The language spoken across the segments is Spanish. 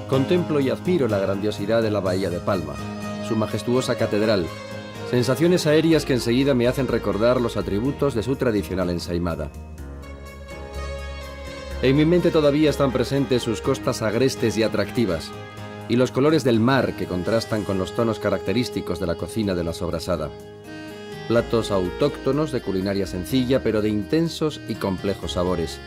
Contemplo y admiro la grandiosidad de la bahía de Palma, su majestuosa catedral, sensaciones aéreas que enseguida me hacen recordar los atributos de su tradicional ensaimada. En mi mente todavía están presentes sus costas agrestes y atractivas, y los colores del mar que contrastan con los tonos característicos de la cocina de la sobrasada. Platos autóctonos de culinaria sencilla, pero de intensos y complejos sabores.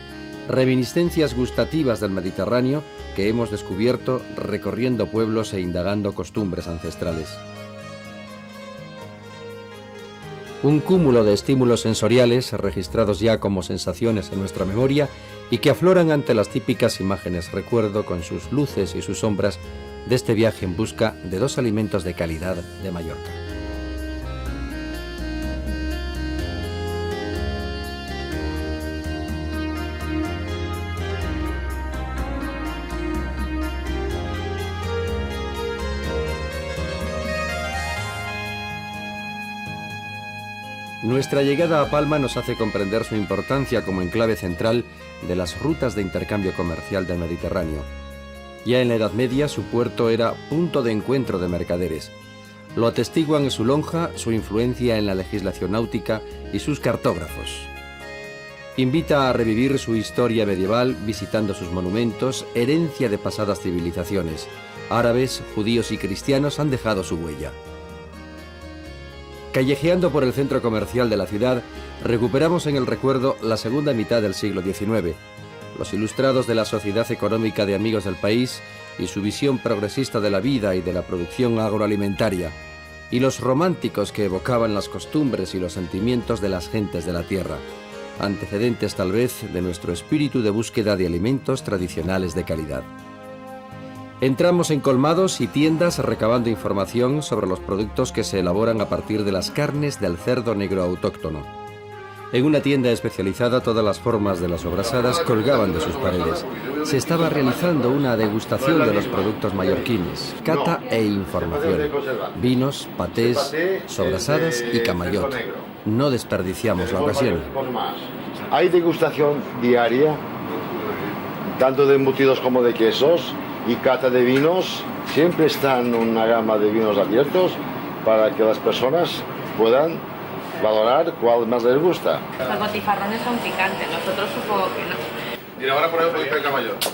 Reminiscencias gustativas del Mediterráneo que hemos descubierto recorriendo pueblos e indagando costumbres ancestrales. Un cúmulo de estímulos sensoriales registrados ya como sensaciones en nuestra memoria y que afloran ante las típicas imágenes recuerdo con sus luces y sus sombras de este viaje en busca de dos alimentos de calidad de Mallorca. Nuestra llegada a Palma nos hace comprender su importancia como enclave central de las rutas de intercambio comercial del Mediterráneo. Ya en la Edad Media su puerto era punto de encuentro de mercaderes. Lo atestiguan en su lonja, su influencia en la legislación náutica y sus cartógrafos. Invita a revivir su historia medieval visitando sus monumentos, herencia de pasadas civilizaciones. Árabes, judíos y cristianos han dejado su huella. Callejeando por el centro comercial de la ciudad, recuperamos en el recuerdo la segunda mitad del siglo XIX, los ilustrados de la Sociedad Económica de Amigos del País y su visión progresista de la vida y de la producción agroalimentaria, y los románticos que evocaban las costumbres y los sentimientos de las gentes de la tierra, antecedentes tal vez de nuestro espíritu de búsqueda de alimentos tradicionales de calidad. Entramos en colmados y tiendas recabando información sobre los productos que se elaboran a partir de las carnes del cerdo negro autóctono. En una tienda especializada todas las formas de las sobrasadas colgaban de sus paredes. Se estaba realizando una degustación de los productos mallorquines, cata e información. Vinos, patés, sobrasadas y camayot. No desperdiciamos la ocasión. Hay degustación diaria, tanto de embutidos como de quesos, y cata de vinos. Siempre están una gama de vinos abiertos para que las personas puedan valorar cuál más les gusta. Los botifarrones son picantes, nosotros supongo que no. Y ahora por ejemplo el camayot.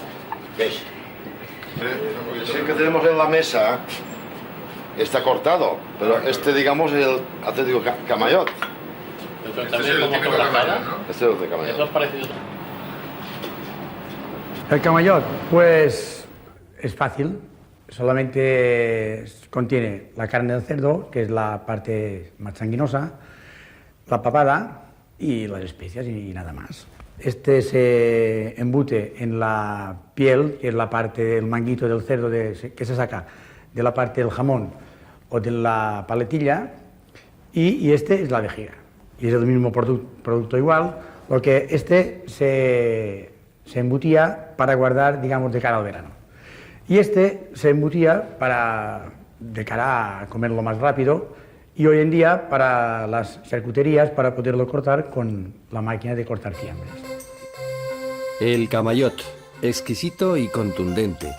¿Qué es? El que tenemos en la mesa está cortado, pero este digamos el auténtico camayot. Este es el típico camayot, ¿no? Este es el de camayot. Eso es parecido. El camayot, pues es fácil, solamente contiene la carne del cerdo, que es la parte más sanguinosa, la papada y las especias y nada más. Este se embute en la piel, que es la parte del manguito del cerdo que se saca de la parte del jamón o de la paletilla, y este es la vejiga. Y es el mismo producto igual, porque este se embutía para guardar, digamos, de cara al verano. Y este se embutía de cara a comerlo más rápido, y hoy en día para las charcuterías para poderlo cortar con la máquina de cortar fiambres. El camayot, exquisito y contundente.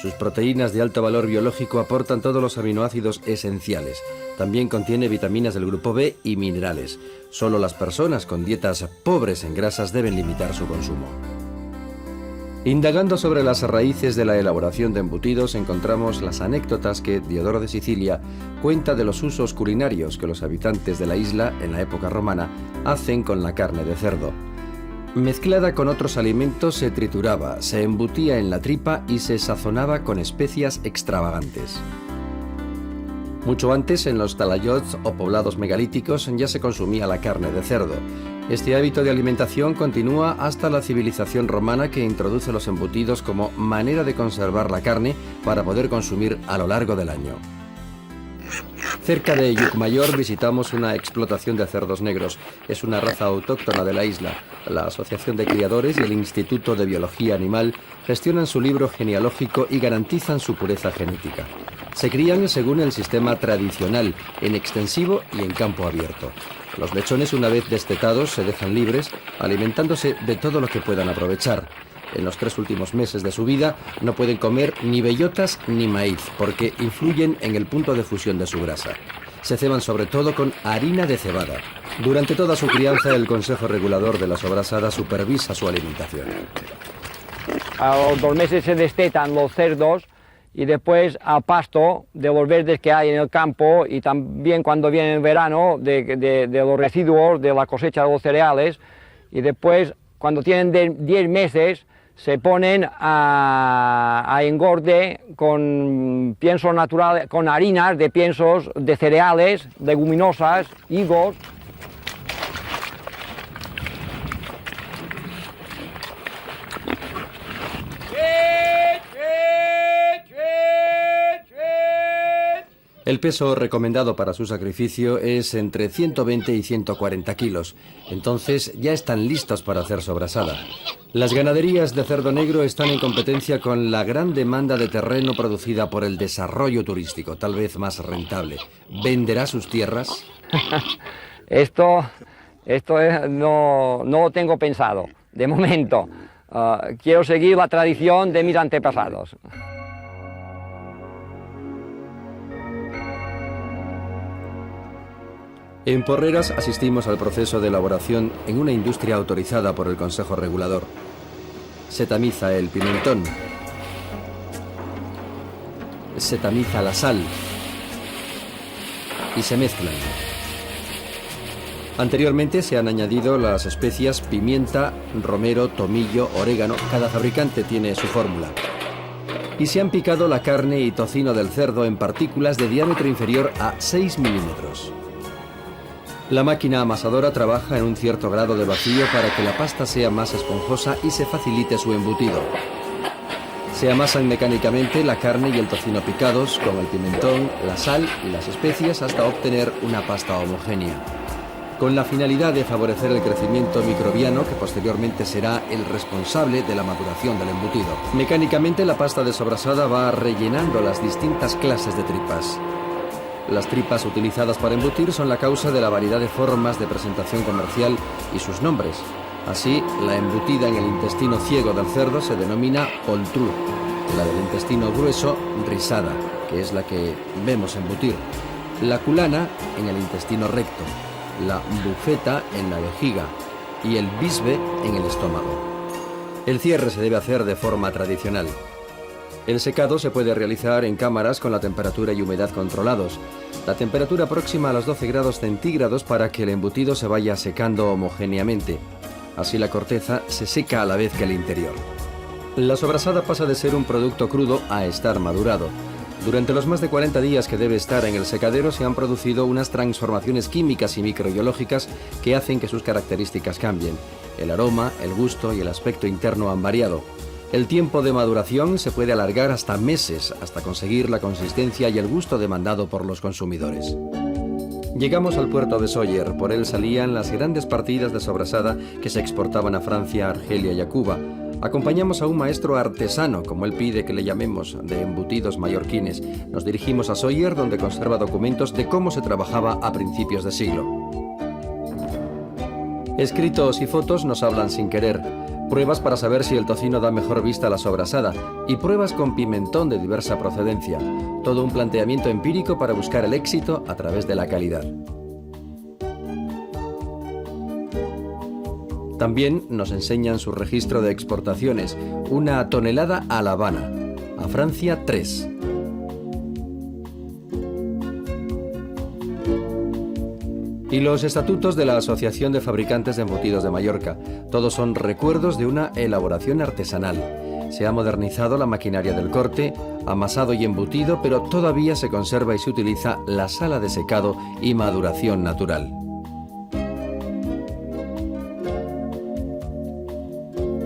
Sus proteínas de alto valor biológico aportan todos los aminoácidos esenciales. También contiene vitaminas del grupo B y minerales. Solo las personas con dietas pobres en grasas deben limitar su consumo. Indagando sobre las raíces de la elaboración de embutidos, encontramos las anécdotas que Diodoro de Sicilia cuenta de los usos culinarios que los habitantes de la isla, en la época romana, hacen con la carne de cerdo. Mezclada con otros alimentos se trituraba, se embutía en la tripa y se sazonaba con especias extravagantes. Mucho antes, en los talayots o poblados megalíticos, ya se consumía la carne de cerdo. Este hábito de alimentación continúa hasta la civilización romana, que introduce los embutidos como manera de conservar la carne para poder consumir a lo largo del año. Cerca de Llucmajor visitamos una explotación de cerdos negros. Es una raza autóctona de la isla. La Asociación de Criadores y el Instituto de Biología Animal gestionan su libro genealógico y garantizan su pureza genética. Se crían según el sistema tradicional, en extensivo y en campo abierto. Los lechones, una vez destetados, se dejan libres, alimentándose de todo lo que puedan aprovechar. En los 3 últimos meses de su vida no pueden comer ni bellotas ni maíz, porque influyen en el punto de fusión de su grasa. Se ceban sobre todo con harina de cebada. Durante toda su crianza, el Consejo Regulador de la Sobrasada supervisa su alimentación. A los 2 meses se destetan los cerdos y después al pasto de los verdes que hay en el campo, y también cuando viene el verano de los residuos de la cosecha de los cereales, y después cuando tienen 10 meses se ponen a engorde con piensos naturales, con harinas de piensos de cereales, leguminosas, higos. El peso recomendado para su sacrificio es entre 120 y 140 kilos. Entonces ya están listos para hacer sobrasada. Las ganaderías de cerdo negro están en competencia con la gran demanda de terreno producida por el desarrollo turístico, tal vez más rentable. ¿Venderá sus tierras? Esto no lo tengo pensado, de momento. Quiero seguir la tradición de mis antepasados. En Porreras asistimos al proceso de elaboración en una industria autorizada por el Consejo Regulador. Se tamiza el pimentón, se tamiza la sal y se mezclan. Anteriormente se han añadido las especias pimienta, romero, tomillo, orégano. Cada fabricante tiene su fórmula. Y se han picado la carne y tocino del cerdo en partículas de diámetro inferior a 6 milímetros. La máquina amasadora trabaja en un cierto grado de vacío para que la pasta sea más esponjosa y se facilite su embutido. Se amasan mecánicamente la carne y el tocino picados con el pimentón, la sal y las especias hasta obtener una pasta homogénea, con la finalidad de favorecer el crecimiento microbiano que posteriormente será el responsable de la maduración del embutido. Mecánicamente la pasta de sobrasada va rellenando las distintas clases de tripas. Las tripas utilizadas para embutir son la causa de la variedad de formas de presentación comercial y sus nombres. Así, la embutida en el intestino ciego del cerdo se denomina poltrú, la del intestino grueso, risada, que es la que vemos embutir, la culana en el intestino recto, la bufeta en la vejiga y el bisbe en el estómago. El cierre se debe hacer de forma tradicional. El secado se puede realizar en cámaras con la temperatura y humedad controlados. La temperatura próxima a los 12 grados centígrados para que el embutido se vaya secando homogéneamente. Así la corteza se seca a la vez que el interior. La sobrasada pasa de ser un producto crudo a estar madurado. Durante los más de 40 días que debe estar en el secadero se han producido unas transformaciones químicas y microbiológicas que hacen que sus características cambien. El aroma, el gusto y el aspecto interno han variado. El tiempo de maduración se puede alargar hasta meses, hasta conseguir la consistencia y el gusto demandado por los consumidores. Llegamos al puerto de Sóller. Por él salían las grandes partidas de sobrasada que se exportaban a Francia, Argelia y a Cuba. Acompañamos a un maestro artesano, como él pide que le llamemos, de embutidos mallorquines. Nos dirigimos a Sóller, donde conserva documentos de cómo se trabajaba a principios de siglo. Escritos y fotos nos hablan sin querer. Pruebas para saber si el tocino da mejor vista a la sobrasada y pruebas con pimentón de diversa procedencia. Todo un planteamiento empírico para buscar el éxito a través de la calidad. También nos enseñan su registro de exportaciones, 1 tonelada a La Habana, a Francia 3. Y los estatutos de la Asociación de Fabricantes de Embutidos de Mallorca. Todos son recuerdos de una elaboración artesanal. Se ha modernizado la maquinaria del corte, amasado y embutido, pero todavía se conserva y se utiliza la sala de secado y maduración natural.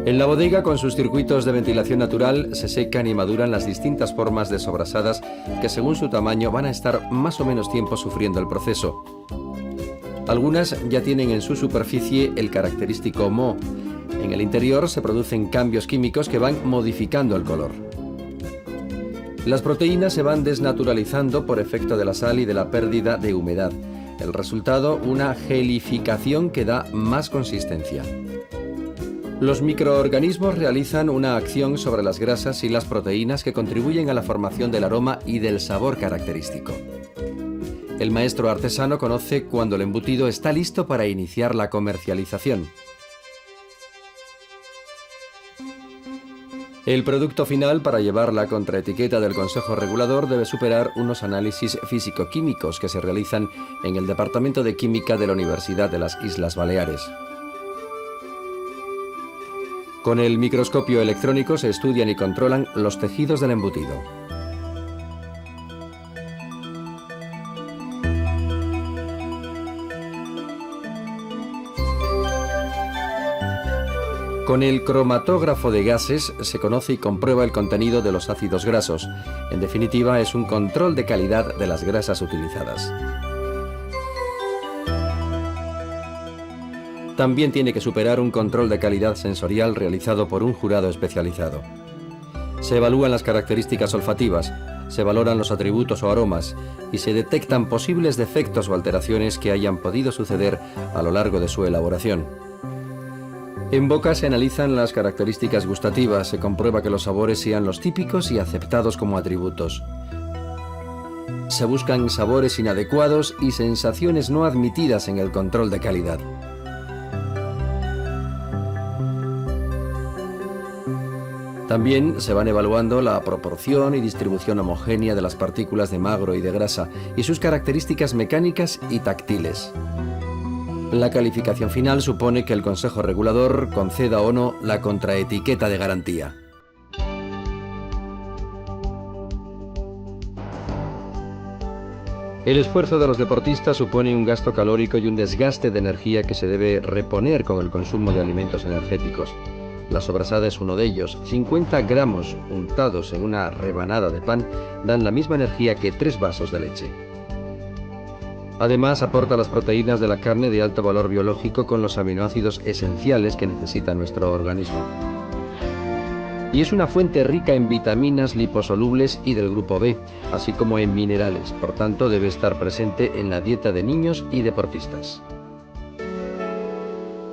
En la bodega, con sus circuitos de ventilación natural, se secan y maduran las distintas formas de sobrasadas que, según su tamaño, van a estar más o menos tiempo sufriendo el proceso. Algunas ya tienen en su superficie el característico moho. En el interior se producen cambios químicos que van modificando el color. Las proteínas se van desnaturalizando por efecto de la sal y de la pérdida de humedad. El resultado, una gelificación que da más consistencia. Los microorganismos realizan una acción sobre las grasas y las proteínas que contribuyen a la formación del aroma y del sabor característico. El maestro artesano conoce cuando el embutido está listo para iniciar la comercialización. El producto final, para llevar la contraetiqueta del Consejo Regulador, debe superar unos análisis físico-químicos que se realizan en el Departamento de Química de la Universidad de las Islas Baleares. Con el microscopio electrónico se estudian y controlan los tejidos del embutido. Con el cromatógrafo de gases se conoce y comprueba el contenido de los ácidos grasos. En definitiva, es un control de calidad de las grasas utilizadas. También tiene que superar un control de calidad sensorial realizado por un jurado especializado. Se evalúan las características olfativas, se valoran los atributos o aromas y se detectan posibles defectos o alteraciones que hayan podido suceder a lo largo de su elaboración. En boca se analizan las características gustativas, se comprueba que los sabores sean los típicos y aceptados como atributos. Se buscan sabores inadecuados y sensaciones no admitidas en el control de calidad. También se van evaluando la proporción y distribución homogénea de las partículas de magro y de grasa y sus características mecánicas y táctiles. La calificación final supone que el Consejo Regulador conceda o no la contraetiqueta de garantía. El esfuerzo de los deportistas supone un gasto calórico y un desgaste de energía que se debe reponer con el consumo de alimentos energéticos. La sobrasada es uno de ellos. 50 gramos untados en una rebanada de pan dan la misma energía que 3 vasos de leche. Además, aporta las proteínas de la carne de alto valor biológico con los aminoácidos esenciales que necesita nuestro organismo. Y es una fuente rica en vitaminas liposolubles y del grupo B, así como en minerales. Por tanto, debe estar presente en la dieta de niños y deportistas.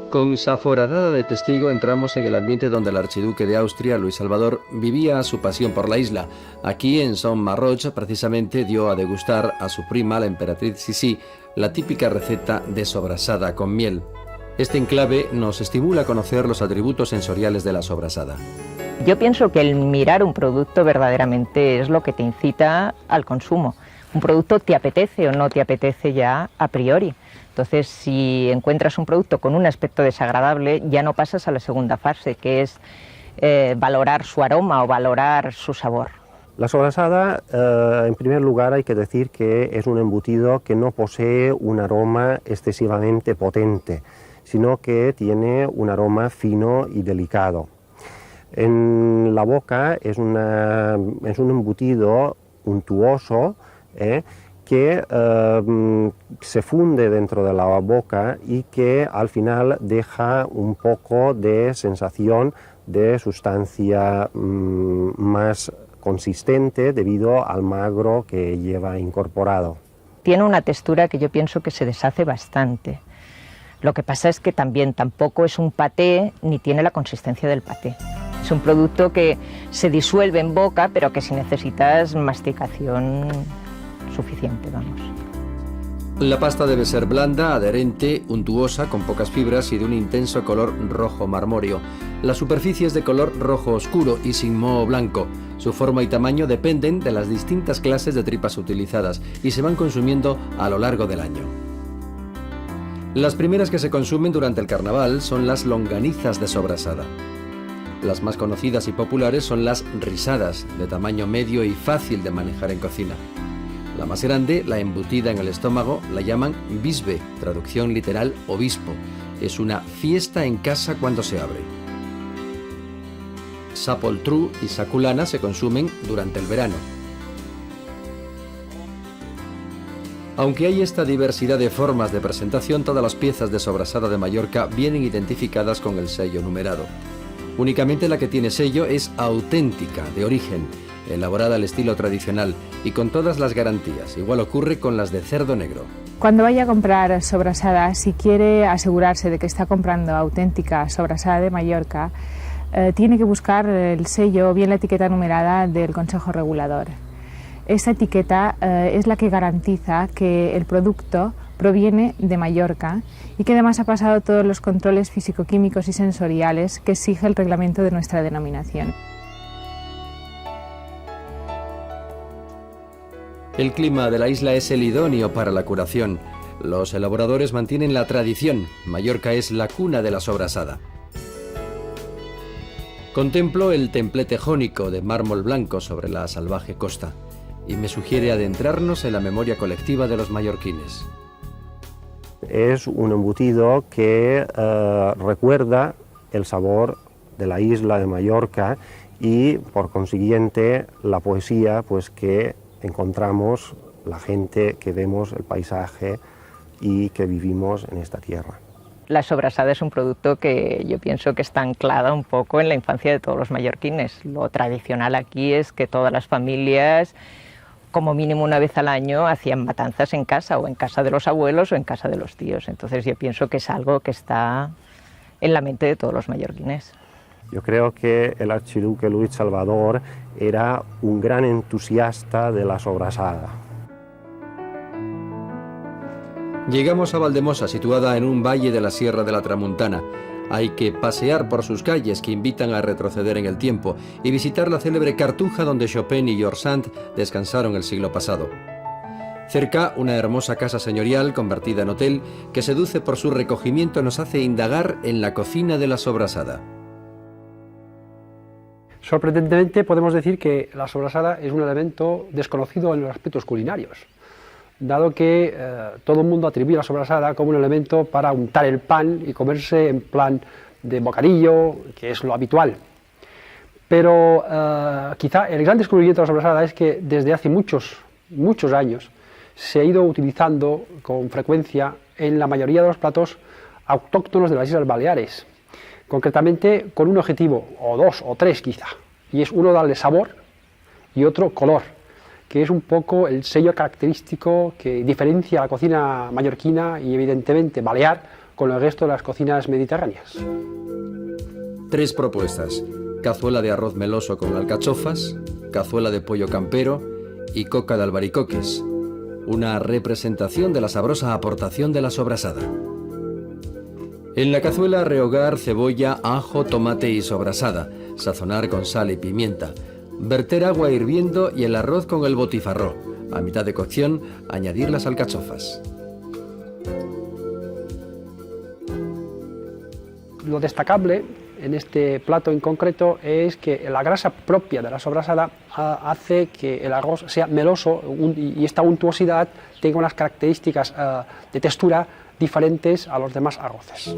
Con Saforadada de testigo entramos en el ambiente donde el archiduque de Austria, Luis Salvador, vivía su pasión por la isla. Aquí, en Saint-Marroch, precisamente dio a degustar a su prima, la emperatriz Sisi, la típica receta de sobrasada con miel. Este enclave nos estimula a conocer los atributos sensoriales de la sobrasada. Yo pienso que el mirar un producto verdaderamente es lo que te incita al consumo. Un producto te apetece o no te apetece ya a priori. Entonces, si encuentras un producto con un aspecto desagradable, ya no pasas a la segunda fase, que es valorar su aroma o valorar su sabor. La sobrasada, en primer lugar, hay que decir que es un embutido que no posee un aroma excesivamente potente, sino que tiene un aroma fino y delicado. En la boca es un embutido untuoso, que se funde dentro de la boca y que al final deja un poco de sensación de sustancia más consistente debido al magro que lleva incorporado. Tiene una textura que yo pienso que se deshace bastante. Lo que pasa es que también tampoco es un paté ni tiene la consistencia del paté. Es un producto que se disuelve en boca, pero que si necesitas masticación suficiente, vamos. La pasta debe ser blanda, adherente, untuosa, con pocas fibras y de un intenso color rojo marmóreo. La superficie es de color rojo oscuro y sin moho blanco. Su forma y tamaño dependen de las distintas clases de tripas utilizadas y se van consumiendo a lo largo del año. Las primeras que se consumen durante el carnaval son las longanizas de sobrasada. Las más conocidas y populares son las risadas, de tamaño medio y fácil de manejar en cocina. La más grande, la embutida en el estómago, la llaman bisbe, traducción literal obispo. Es una fiesta en casa cuando se abre. sapoltrú y saculana se consumen durante el verano. Aunque hay esta diversidad de formas de presentación, todas las piezas de sobrasada de Mallorca vienen identificadas con el sello numerado. Únicamente la que tiene sello es auténtica, de origen, elaborada al estilo tradicional y con todas las garantías. Igual ocurre con las de cerdo negro. Cuando vaya a comprar sobrasada, si quiere asegurarse de que está comprando auténtica sobrasada de Mallorca, tiene que buscar el sello o bien la etiqueta numerada del Consejo Regulador. Esta etiqueta es la que garantiza que el producto proviene de Mallorca y que además ha pasado todos los controles físico-químicos y sensoriales que exige el reglamento de nuestra denominación. El clima de la isla es el idóneo para la curación. Los elaboradores mantienen la tradición. Mallorca es la cuna de la sobrasada. Contemplo el templete jónico de mármol blanco sobre la salvaje costa y me sugiere adentrarnos en la memoria colectiva de los mallorquines. Es un embutido que recuerda el sabor de la isla de Mallorca y, por consiguiente, la poesía pues, que encontramos la gente que vemos el paisaje y que vivimos en esta tierra. La sobrasada es un producto que yo pienso que está anclada un poco en la infancia de todos los mallorquines. Lo tradicional aquí es que todas las familias, como mínimo una vez al año, hacían matanzas en casa, o en casa de los abuelos o en casa de los tíos. Entonces yo pienso que es algo que está en la mente de todos los mallorquines. Yo creo que el archiduque Luis Salvador era un gran entusiasta de la sobrasada. Llegamos a Valdemosa, situada en un valle de la Sierra de la Tramuntana. Hay que pasear por sus calles que invitan a retroceder en el tiempo y visitar la célebre Cartuja donde Chopin y George Sand descansaron el siglo pasado. Cerca, una hermosa casa señorial convertida en hotel que seduce por su recogimiento nos hace indagar en la cocina de la sobrasada. Sorprendentemente podemos decir que la sobrasada es un elemento desconocido en los aspectos culinarios, dado que todo el mundo atribuye la sobrasada como un elemento para untar el pan y comerse en plan de bocadillo, que es lo habitual. Pero quizá el gran descubrimiento de la sobrasada es que desde hace muchos años se ha ido utilizando con frecuencia en la mayoría de los platos autóctonos de las Islas Baleares, concretamente con un objetivo, o dos o tres quizá, y es uno darle sabor y otro color, que es un poco el sello característico que diferencia la cocina mallorquina y evidentemente balear con el resto de las cocinas mediterráneas. 3 propuestas: cazuela de arroz meloso con alcachofas, cazuela de pollo campero y coca de albaricoques, una representación de la sabrosa aportación de la sobrasada. En la cazuela rehogar cebolla, ajo, tomate y sobrasada, sazonar con sal y pimienta, verter agua hirviendo y el arroz con el botifarró. A mitad de cocción, añadir las alcachofas. Lo destacable en este plato en concreto es que la grasa propia de la sobrasada hace que el arroz sea meloso y esta untuosidad tenga unas características de textura diferentes a los demás arroces.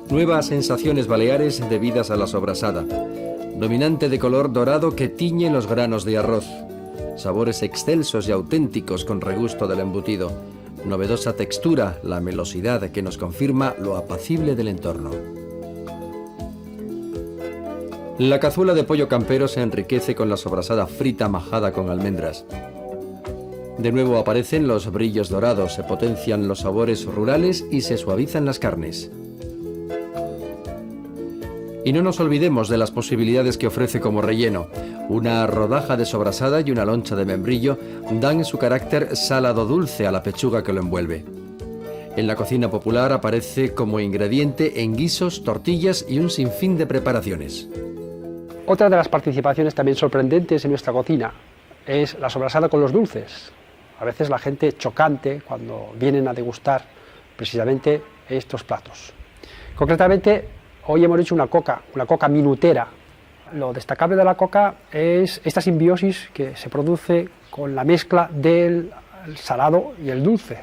Nuevas sensaciones baleares debidas a la sobrasada. Dominante de color dorado que tiñe los granos de arroz. Sabores excelsos y auténticos con regusto del embutido. Novedosa textura, la melosidad que nos confirma lo apacible del entorno. La cazuela de pollo campero se enriquece con la sobrasada frita majada con almendras. De nuevo aparecen los brillos dorados, se potencian los sabores rurales y se suavizan las carnes. Y no nos olvidemos de las posibilidades que ofrece como relleno. Una rodaja de sobrasada y una loncha de membrillo dan su carácter salado-dulce a la pechuga que lo envuelve. En la cocina popular aparece como ingrediente en guisos, tortillas y un sinfín de preparaciones. Otra de las participaciones también sorprendentes en nuestra cocina es la sobrasada con los dulces. A veces la gente chocante cuando vienen a degustar precisamente estos platos. Concretamente, hoy hemos hecho una coca minutera. Lo destacable de la coca es esta simbiosis que se produce con la mezcla del salado y el dulce.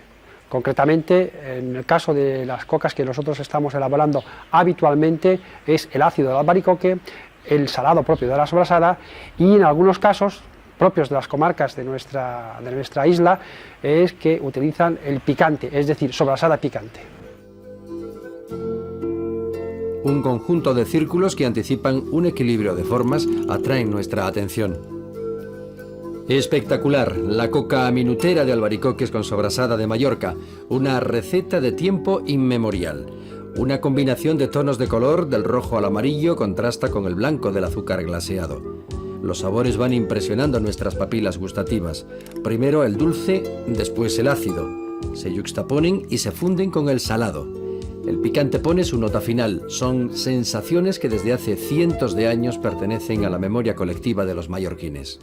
Concretamente, en el caso de las cocas que nosotros estamos elaborando habitualmente, es el ácido del albaricoque, el salado propio de la sobrasada, y en algunos casos propios de las comarcas de nuestra isla es que utilizan el picante, es decir, sobrasada picante. Un conjunto de círculos que anticipan un equilibrio de formas atraen nuestra atención. Espectacular, la coca minutera de albaricoques con sobrasada de Mallorca, una receta de tiempo inmemorial. Una combinación de tonos de color, del rojo al amarillo, contrasta con el blanco del azúcar glaseado. Los sabores van impresionando nuestras papilas gustativas. Primero el dulce, después el ácido. Se yuxtaponen y se funden con el salado. El picante pone su nota final. Son sensaciones que desde hace cientos de años pertenecen a la memoria colectiva de los mallorquines.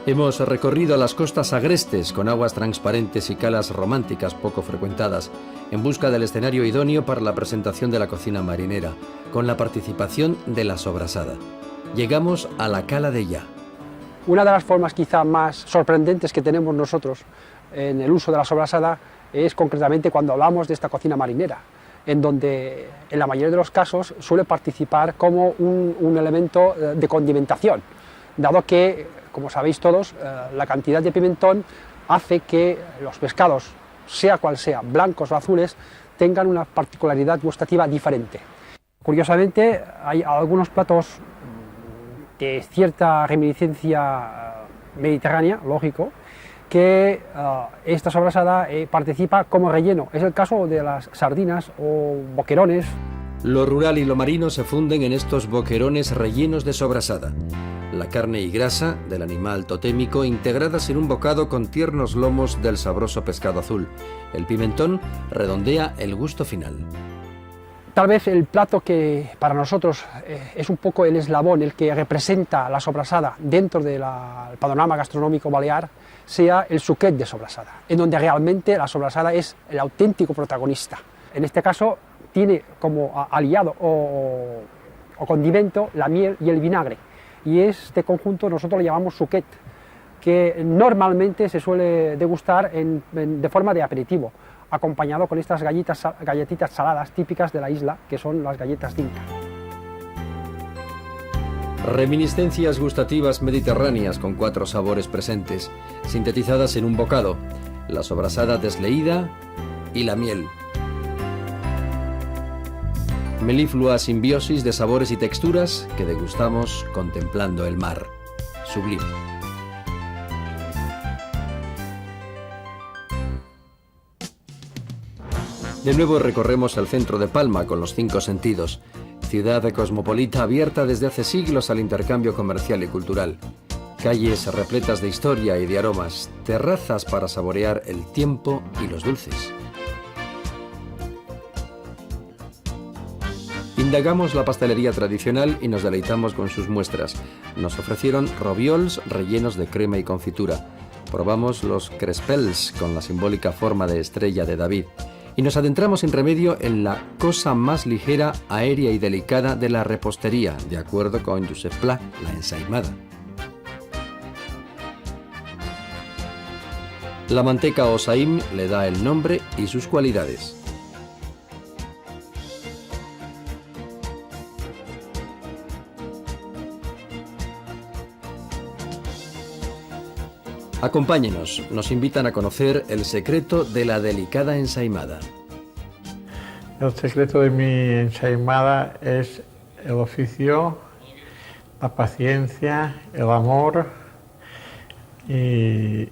Hemos recorrido las costas agrestes con aguas transparentes y calas románticas poco frecuentadas, en busca del escenario idóneo para la presentación de la cocina marinera, con la participación de la sobrasada. Llegamos a la Cala de Ya. Una de las formas quizá más sorprendentes que tenemos nosotros en el uso de la sobrasada es concretamente cuando hablamos de esta cocina marinera, en donde en la mayoría de los casos suele participar como un elemento de condimentación, dado que, como sabéis todos, la cantidad de pimentón hace que los pescados, sea cual sea, blancos o azules, tengan una particularidad gustativa diferente. Curiosamente, hay algunos platos de cierta reminiscencia mediterránea, lógico, que esta sobrasada participa como relleno. Es el caso de las sardinas o boquerones. Lo rural y lo marino se funden en estos boquerones rellenos de sobrasada. La carne y grasa del animal totémico integradas en un bocado con tiernos lomos del sabroso pescado azul. El pimentón redondea el gusto final. Tal vez el plato que para nosotros es un poco el eslabón, el que representa la sobrasada dentro del panorama gastronómico balear, sea el suquet de sobrasada, en donde realmente la sobrasada es el auténtico protagonista. En este caso tiene como aliado o condimento la miel y el vinagre, y este conjunto nosotros lo llamamos suquet, que normalmente se suele degustar de forma de aperitivo, acompañado con estas galletitas saladas típicas de la isla, que son las galletas Dinka. Reminiscencias gustativas mediterráneas con 4 sabores presentes, sintetizadas en un bocado: la sobrasada desleída y la miel. Meliflua simbiosis de sabores y texturas que degustamos contemplando el mar. Sublime. De nuevo recorremos el centro de Palma con los 5 sentidos. Ciudad cosmopolita abierta desde hace siglos al intercambio comercial y cultural. Calles repletas de historia y de aromas. Terrazas para saborear el tiempo y los dulces. Indagamos la pastelería tradicional y nos deleitamos con sus muestras. Nos ofrecieron roviols rellenos de crema y confitura. Probamos los crespels con la simbólica forma de estrella de David. Y nos adentramos sin remedio en la cosa más ligera, aérea y delicada de la repostería, de acuerdo con Josep Pla, la ensaimada. La manteca o saim le da el nombre y sus cualidades. Acompáñenos, nos invitan a conocer el secreto de la delicada ensaimada. El secreto de mi ensaimada es el oficio, la paciencia, el amor y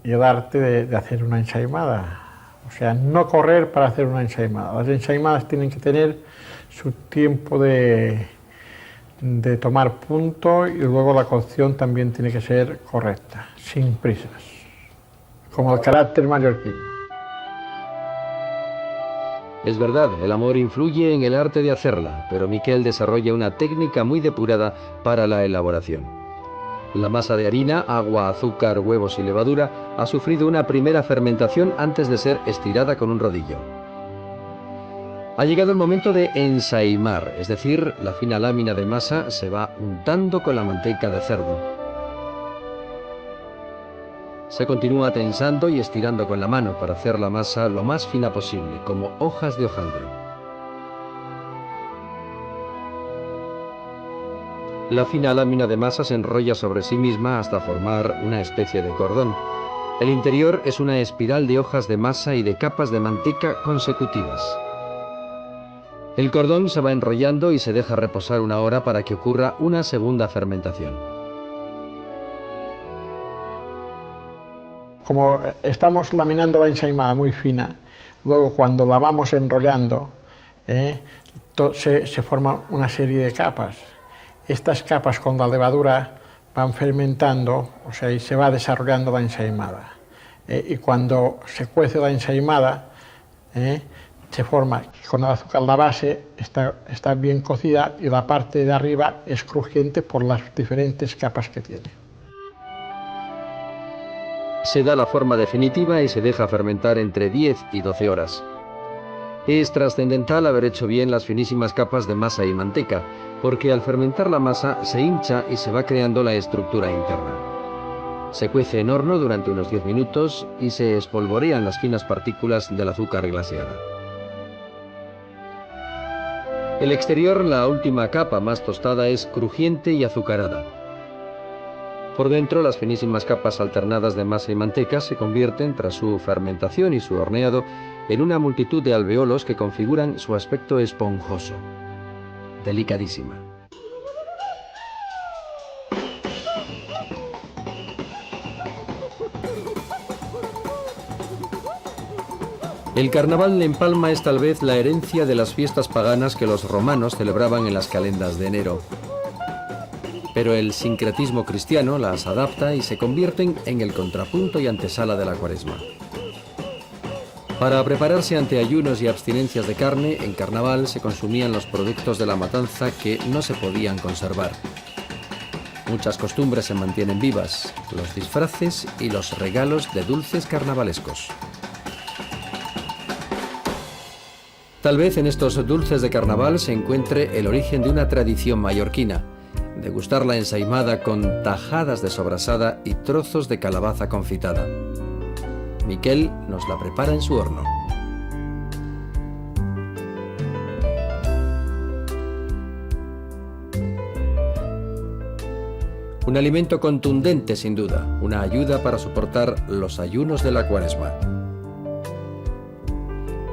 el arte de hacer una ensaimada. O sea, no correr para hacer una ensaimada. Las ensaimadas tienen que tener su tiempo de tomar punto y luego la cocción también tiene que ser correcta, sin prisas, como el carácter mallorquín. Es verdad, el amor influye en el arte de hacerla, pero Miquel desarrolla una técnica muy depurada para la elaboración. La masa de harina, agua, azúcar, huevos y levadura ha sufrido una primera fermentación antes de ser estirada con un rodillo. Ha llegado el momento de ensaimar, es decir, la fina lámina de masa se va untando con la manteca de cerdo. Se continúa tensando y estirando con la mano para hacer la masa lo más fina posible, como hojas de hojaldre. La fina lámina de masa se enrolla sobre sí misma hasta formar una especie de cordón. El interior es una espiral de hojas de masa y de capas de manteca consecutivas. El cordón se va enrollando y se deja reposar una hora para que ocurra una segunda fermentación. Como estamos laminando la ensaimada muy fina, luego cuando la vamos enrollando, se forma una serie de capas. Estas capas con la levadura van fermentando, o sea, y se va desarrollando la ensaimada. Y cuando se cuece la ensaimada, se forma, con el azúcar la base está bien cocida y la parte de arriba es crujiente por las diferentes capas que tiene. Se da la forma definitiva y se deja fermentar entre 10 y 12 horas. Es trascendental haber hecho bien las finísimas capas de masa y manteca, porque al fermentar la masa se hincha y se va creando la estructura interna. Se cuece en horno durante unos 10 minutos y se espolvorean las finas partículas del azúcar glaseada. El exterior, la última capa más tostada, es crujiente y azucarada. Por dentro, las finísimas capas alternadas de masa y manteca se convierten, tras su fermentación y su horneado, en una multitud de alveolos que configuran su aspecto esponjoso. Delicadísima. El carnaval en Palma es tal vez la herencia de las fiestas paganas que los romanos celebraban en las calendas de enero. Pero el sincretismo cristiano las adapta y se convierten en el contrapunto y antesala de la Cuaresma. Para prepararse ante ayunos y abstinencias de carne, en carnaval se consumían los productos de la matanza que no se podían conservar. Muchas costumbres se mantienen vivas, los disfraces y los regalos de dulces carnavalescos. Tal vez en estos dulces de carnaval se encuentre el origen de una tradición mallorquina: degustar la ensaimada con tajadas de sobrasada y trozos de calabaza confitada. Miquel nos la prepara en su horno. Un alimento contundente, sin duda, una ayuda para soportar los ayunos de la Cuaresma.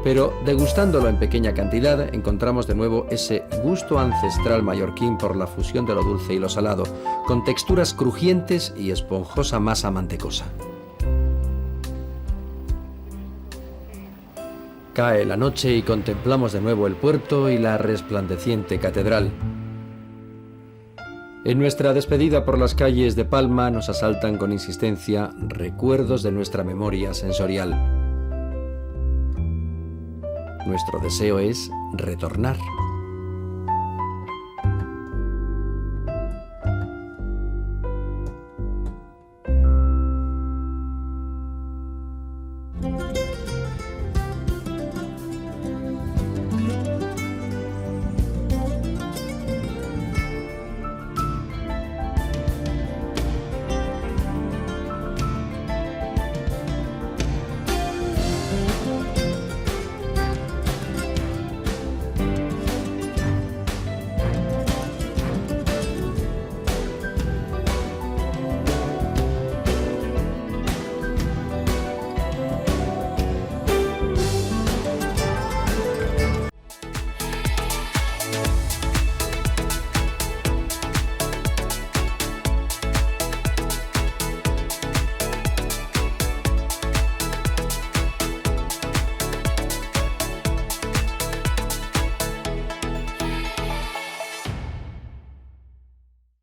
Pero degustándolo en pequeña cantidad, encontramos de nuevo ese gusto ancestral mallorquín por la fusión de lo dulce y lo salado, con texturas crujientes y esponjosa masa mantecosa. Cae la noche y contemplamos de nuevo el puerto y la resplandeciente catedral. En nuestra despedida por las calles de Palma nos asaltan con insistencia recuerdos de nuestra memoria sensorial. Nuestro deseo es retornar.